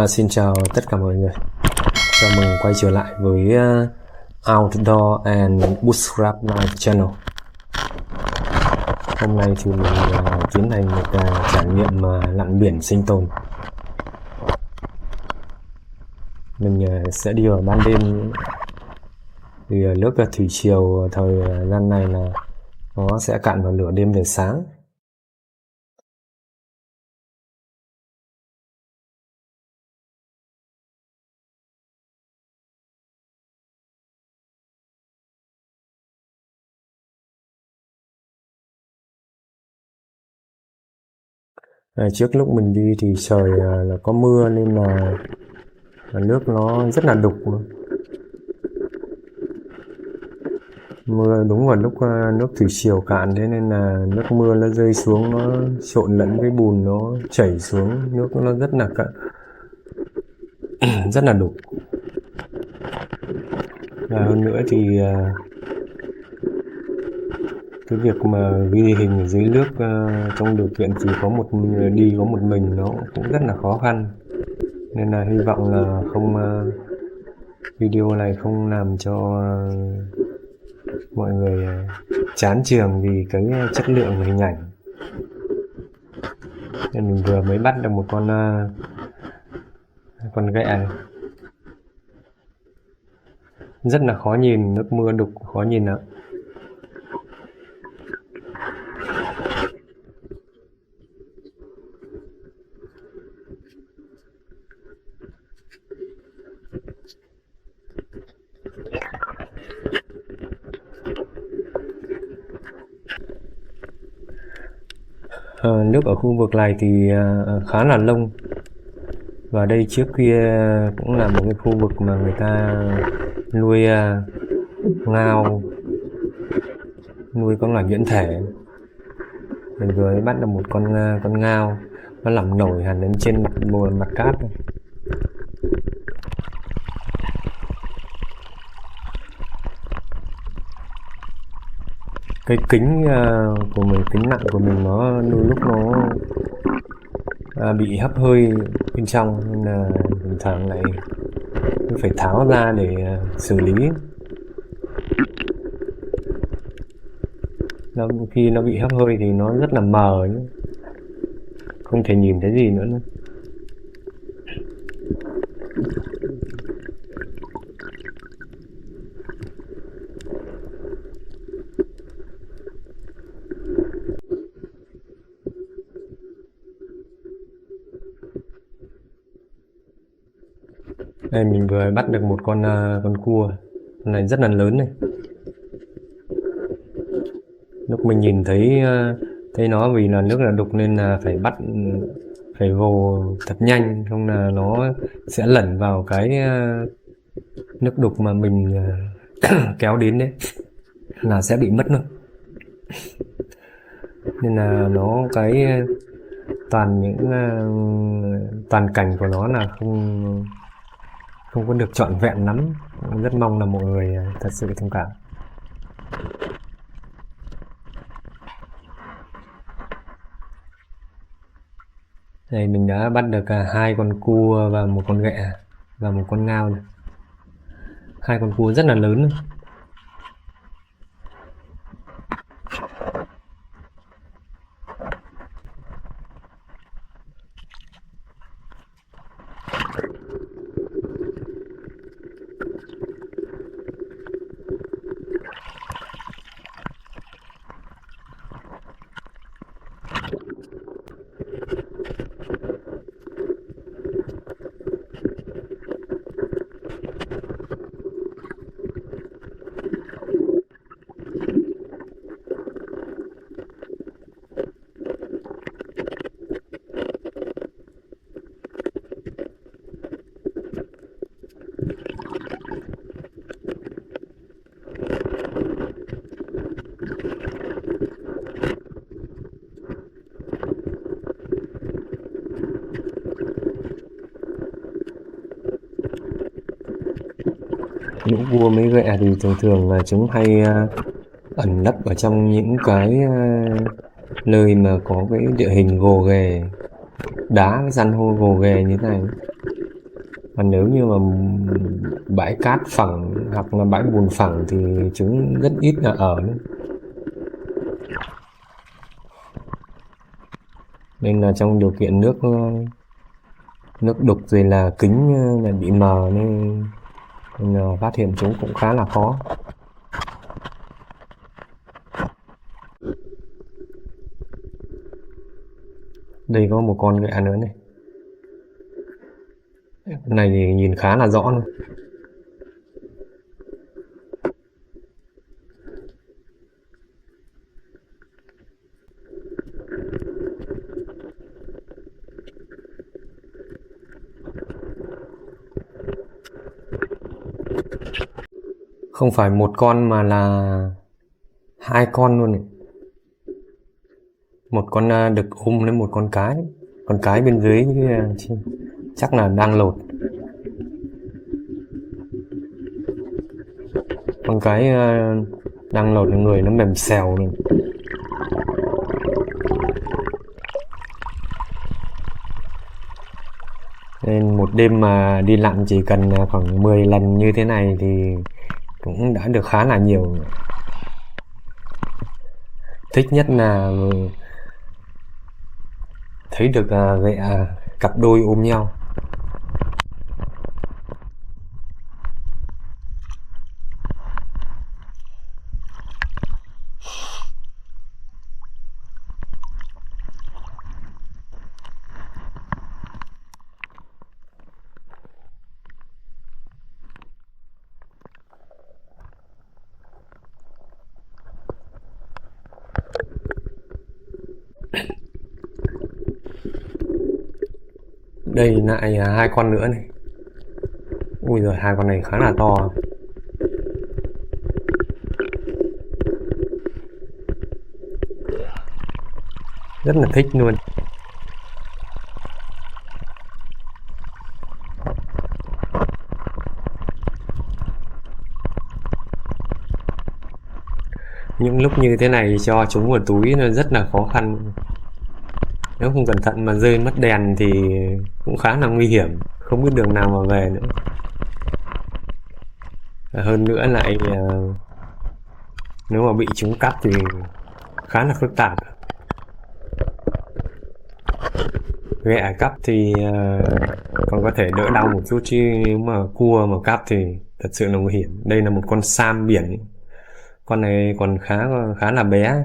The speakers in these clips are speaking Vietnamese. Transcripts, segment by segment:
Xin chào tất cả mọi người. Chào mừng quay trở lại với Outdoor and Bushcraft Live Channel. Hôm nay thì mình tiến hành một trải nghiệm lặn biển sinh tồn. Mình sẽ đi vào ban đêm, vì nước thủy triều thời gian này là nó sẽ cạn vào nửa đêm về sáng. Trước lúc mình đi thì trời là có mưa nên là nước nó rất là đục. Mưa đúng vào lúc nước thủy triều cạn, thế nên là nước mưa nó rơi xuống, nó trộn lẫn với bùn, nó chảy xuống, nước nó rất là cạn, rất là đục. Và hơn nữa thì cái việc mà ghi hình ở dưới nước trong điều kiện chỉ có một mình nó cũng rất là khó khăn, nên là hy vọng là video này không làm cho mọi người chán chường vì cái chất lượng hình ảnh. Nên mình vừa mới bắt được một con ghẹ này. Rất là khó nhìn, nước mưa đục khó nhìn lắm. Nước ở khu vực này thì khá là lông, và đây trước kia cũng là một cái khu vực mà người ta nuôi ngao, nuôi con loài nhuyễn thể. Mình vừa mới bắt được một con ngao, nó nằm nổi hẳn lên trên mặt cát này. Cái kính của mình, kính nặng của mình, nó đôi lúc nó bị hấp hơi bên trong, nên là thỉnh thoảng lại phải tháo ra để xử lý. Khi nó bị hấp hơi thì nó rất là mờ, không thể nhìn thấy gì nữa. Đây, mình vừa bắt được một con cua, con này rất là lớn này. Lúc mình nhìn thấy nó, vì là nước là đục nên là phải vồ thật nhanh, không là nó sẽ lẩn vào cái nước đục mà mình kéo đến đấy, là sẽ bị mất luôn. Nên là nó toàn cảnh của nó là không có được trọn vẹn lắm. Rất mong là mọi người thật sự thông cảm. Đây, mình đã bắt được 2 con cua và một con ghẹ và một con ngao này. 2 con cua rất là lớn. Những cua mấy ghẹ thì thường là chúng hay ẩn nấp ở trong những cái nơi mà có cái địa hình gồ ghề, đá với san hô gồ ghề như thế này. Còn nếu như mà bãi cát phẳng hoặc là bãi bùn phẳng thì chúng rất ít là ở nữa. Nên là trong điều kiện nước đục rồi là kính là bị mờ nên là phát hiện chúng cũng khá là khó. Đây có một con ghẹ nữa này. Con này thì nhìn khá là rõ luôn. Không phải một con mà là 2 con luôn này. Một con đực ôm lên một con cái. Con cái bên dưới chắc là đang lột. Con cái đang lột người nó mềm xèo luôn. Nên một đêm mà đi lặn chỉ cần khoảng 10 lần như thế này thì cũng đã được khá là nhiều. Thích nhất là thấy được ghẹ cặp đôi ôm nhau. Đây lại 2 con nữa này. Ui giời, 2 con này khá là to. Rất là thích luôn. Những lúc như thế này cho chúng vào túi nó rất là khó khăn. Nếu không cẩn thận mà rơi mất đèn thì cũng khá là nguy hiểm, không biết đường nào mà về nữa. Hơn nữa lại nếu mà bị chúng cắp thì khá là phức tạp. Ghẹ cắp thì còn có thể đỡ đau một chút, chứ nếu mà cua mà cắp thì thật sự là nguy hiểm. Đây là một con sam biển. Con này còn khá là bé.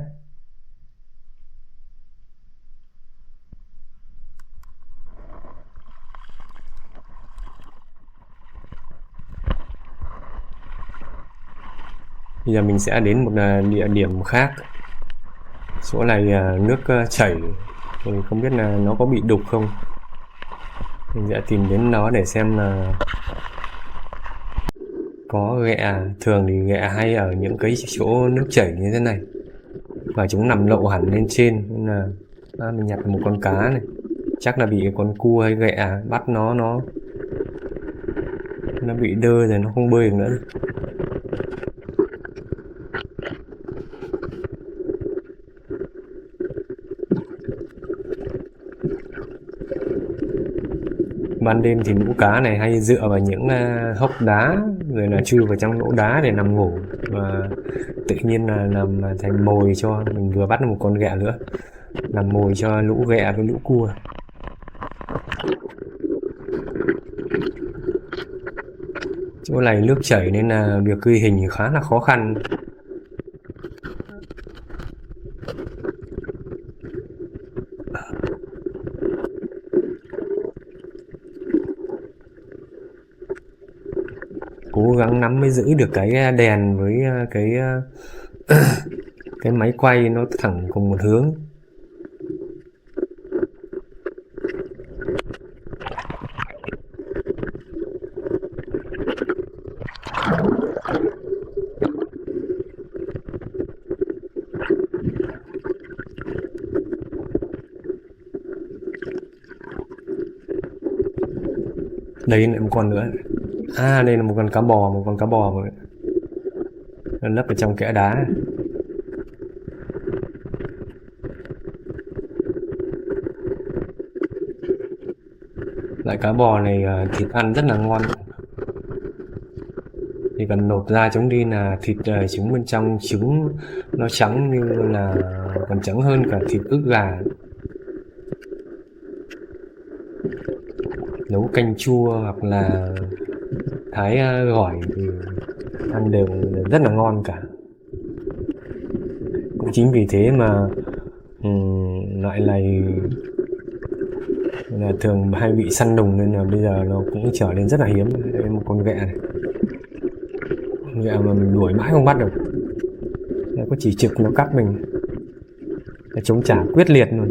Bây giờ mình sẽ đến một địa điểm khác. Chỗ này nước chảy thì không biết là nó có bị đục không. Mình sẽ tìm đến nó để xem là có ghẹ. Thường thì ghẹ hay ở những cái chỗ nước chảy như thế này và chúng nằm lộ hẳn lên trên. Nên là mình nhặt được một con cá này, chắc là bị con cua hay ghẹ bắt nó bị đơ rồi, nó không bơi được nữa. Ban đêm thì lũ cá này hay dựa vào những hốc đá rồi là chui vào trong lỗ đá để nằm ngủ, và tự nhiên là làm thành mồi cho mình. Vừa bắt được một con ghẹ nữa, làm mồi cho lũ ghẹ với lũ cua. Chỗ này nước chảy nên là việc ghi hình khá là khó khăn. Cố gắng nắm mới giữ được cái đèn với cái máy quay nó thẳng cùng một hướng. Đây lại một con nữa. Đây là một con cá bò, mà nó nấp ở trong kẽ đá. Loại cá bò này thịt ăn rất là ngon. Thì cần nộp da trứng đi là thịt trứng bên trong trứng nó trắng như là còn trắng hơn cả thịt ức gà. Nấu canh chua hoặc là thái gỏi thì ăn đều rất là ngon cả. Cũng chính vì thế mà loại này là thường hay bị săn lùng nên là bây giờ nó cũng trở nên rất là hiếm. Đây một con ghẹ này, con ghẹ mà mình đuổi mãi không bắt được. Nó có chỉ trực nó cắt mình, nó chống trả quyết liệt luôn.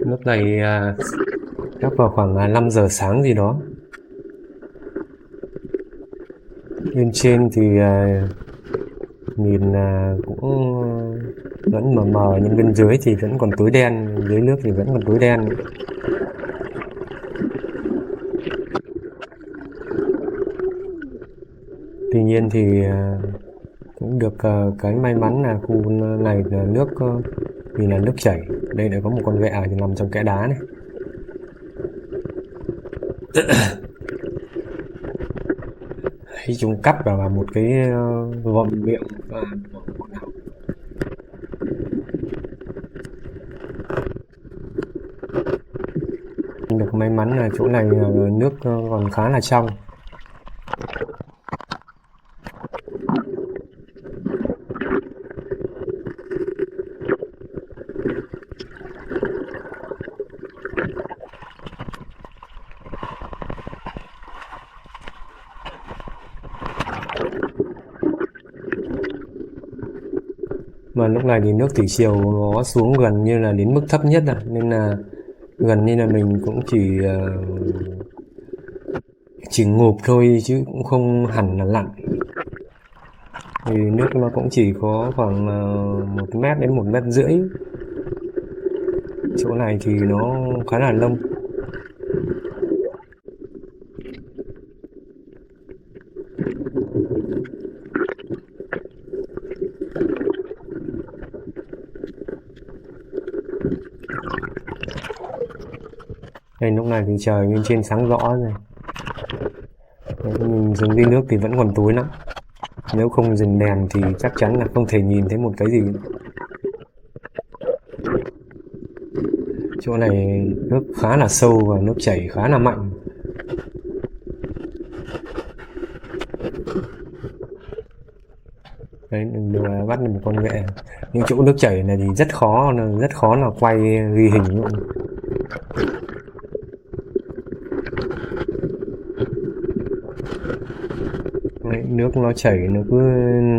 Lúc này chắc vào khoảng 5 giờ sáng gì đó. Bên trên thì nhìn cũng vẫn mờ mờ, nhưng bên dưới thì vẫn còn tối đen, dưới nước thì vẫn còn tối đen. Tuy nhiên thì cũng được cái may mắn là khu này là nước vì là nước chảy. Đây lại có một con ghẹ thì nằm trong kẽ đá này. Khi chúng cắp vào một cái vòm miệng và được may mắn là chỗ này nước còn khá là trong. Mà lúc này thì nước thủy triều nó xuống gần như là đến mức thấp nhất rồi, nên là gần như là mình cũng chỉ ngộp thôi chứ cũng không hẳn là lặn. Thì nước nó cũng chỉ có khoảng 1 mét đến 1,5 mét. Chỗ này thì nó khá là lông. Đây, lúc này thì trời bên trên sáng rõ rồi. Mình dừng đi nước thì vẫn còn tối lắm. Nếu không dừng đèn thì chắc chắn là không thể nhìn thấy một cái gì. Chỗ này nước khá là sâu và nước chảy khá là mạnh. Đấy, mình vừa bắt được một con ghẹ. Những chỗ nước chảy này thì rất khó là quay ghi hình luôn. Đấy, nước nó chảy nó cứ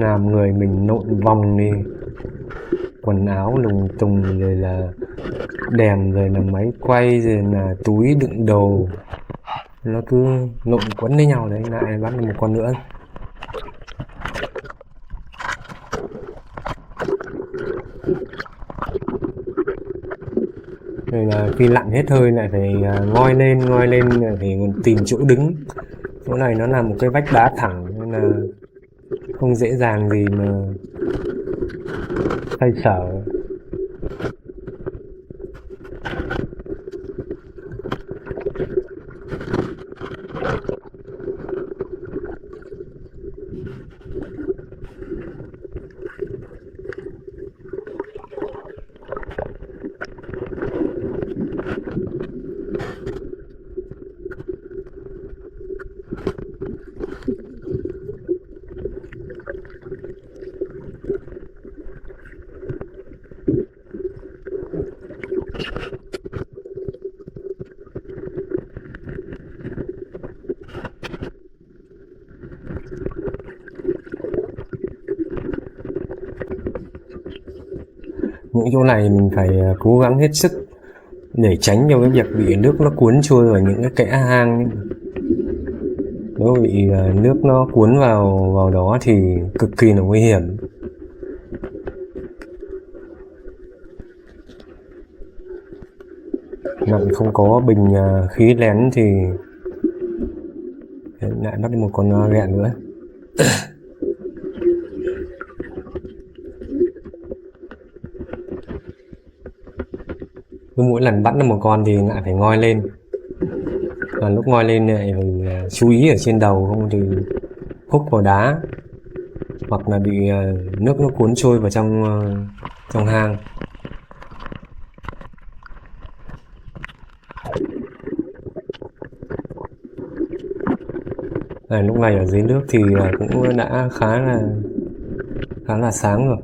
làm người mình nộn vòng đi, quần áo lùng tùng, rồi là đèn, rồi là máy quay, rồi là túi đựng đồ, nó cứ lộn quấn với nhau. Đấy, lại bắt được một con nữa. Rồi là khi lặn hết hơi lại phải ngoi lên thì tìm chỗ đứng. Chỗ này nó là một cái vách đá thẳng nên là không dễ dàng gì mà xoay sở. Những chỗ này mình phải cố gắng hết sức để tránh cho cái việc bị nước nó cuốn trôi vào những cái kẽ hang ấy. nếu bị nước nó cuốn vào đó thì cực kỳ là nguy hiểm. Bạn không có bình khí lén thì lại bắt được một con ghẹ nữa. Cứ mỗi lần bắt được một con thì lại phải ngoi lên, và lúc ngoi lên này phải chú ý ở trên đầu, không thì húc vào đá hoặc là bị nước nó cuốn trôi vào trong hang. Lúc này ở dưới nước thì cũng đã khá là sáng rồi.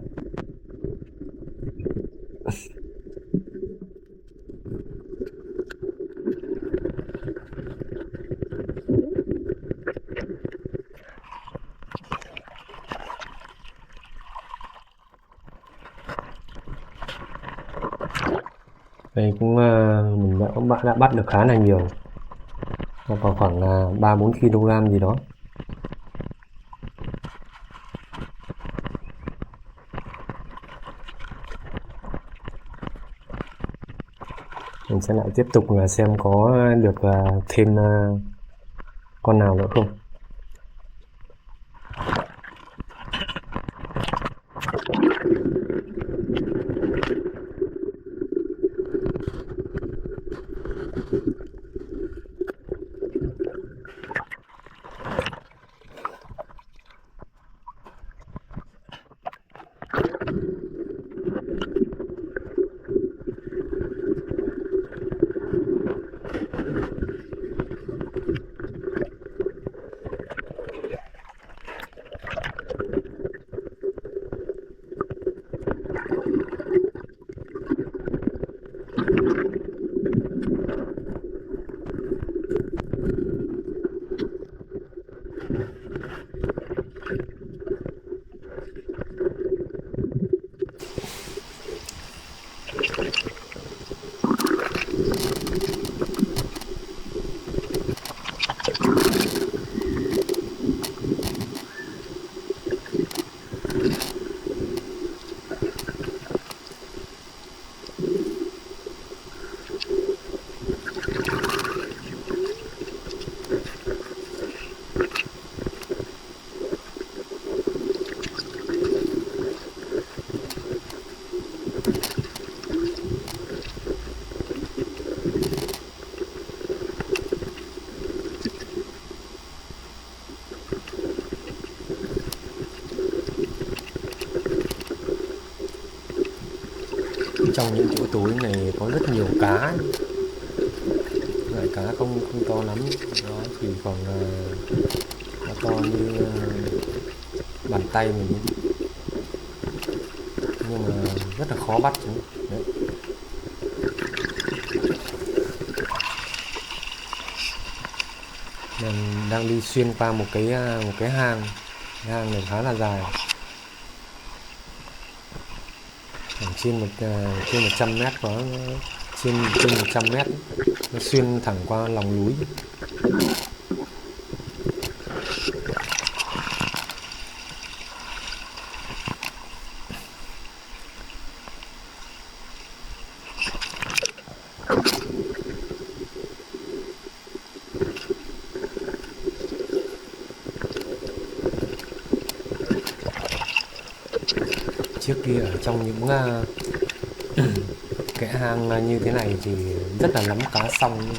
Đây cũng mình đã bắt được khá là nhiều, vào khoảng 3-4 kg gì đó. Mình sẽ lại tiếp tục là xem có được thêm con nào nữa không. Trong những chỗ tối này có rất nhiều cá, loại cá không to lắm, nó chỉ khoảng nó to như bàn tay mình, nhưng mà rất là khó bắt chúng. Đấy. Mình đang đi xuyên qua một cái hang này khá là dài, khoảng trên 100 mét, có trên 100 mét, nó xuyên thẳng qua lòng núi. Trước kia ở trong những cái hang như thế này thì rất là lắm cá song,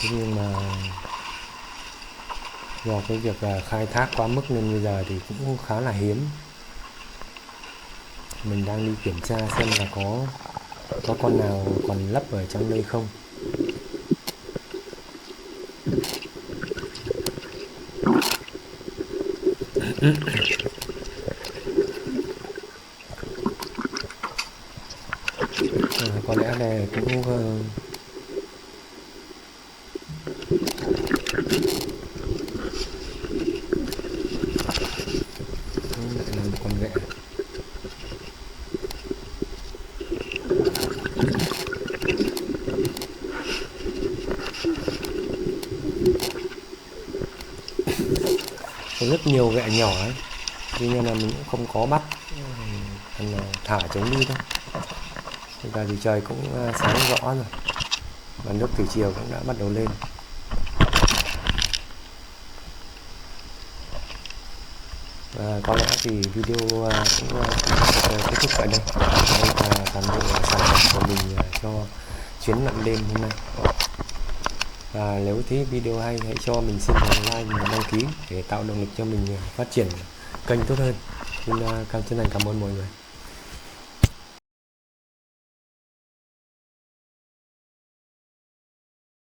nhưng mà do cái việc khai thác quá mức nên bây giờ thì cũng khá là hiếm. Mình đang đi kiểm tra xem là có con nào còn lấp ở trong đây không. Có lẽ là cũng lại là một con ghẹ. rất nhiều ghẹ nhỏ ấy, tuy nhiên là mình cũng không có bắt, thành là thả trống đi thôi. Bây giờ thì trời cũng sáng rõ rồi, và nước thủy triều cũng đã bắt đầu lên. Và có lẽ thì video cũng kết thúc tại đây. Đây là toàn bộ sản phẩm của mình cho chuyến lặn đêm hôm nay. Và nếu thấy video hay, hãy cho mình xin like và đăng ký để tạo động lực cho mình phát triển kênh tốt hơn. Xin chân thành cảm ơn mọi người.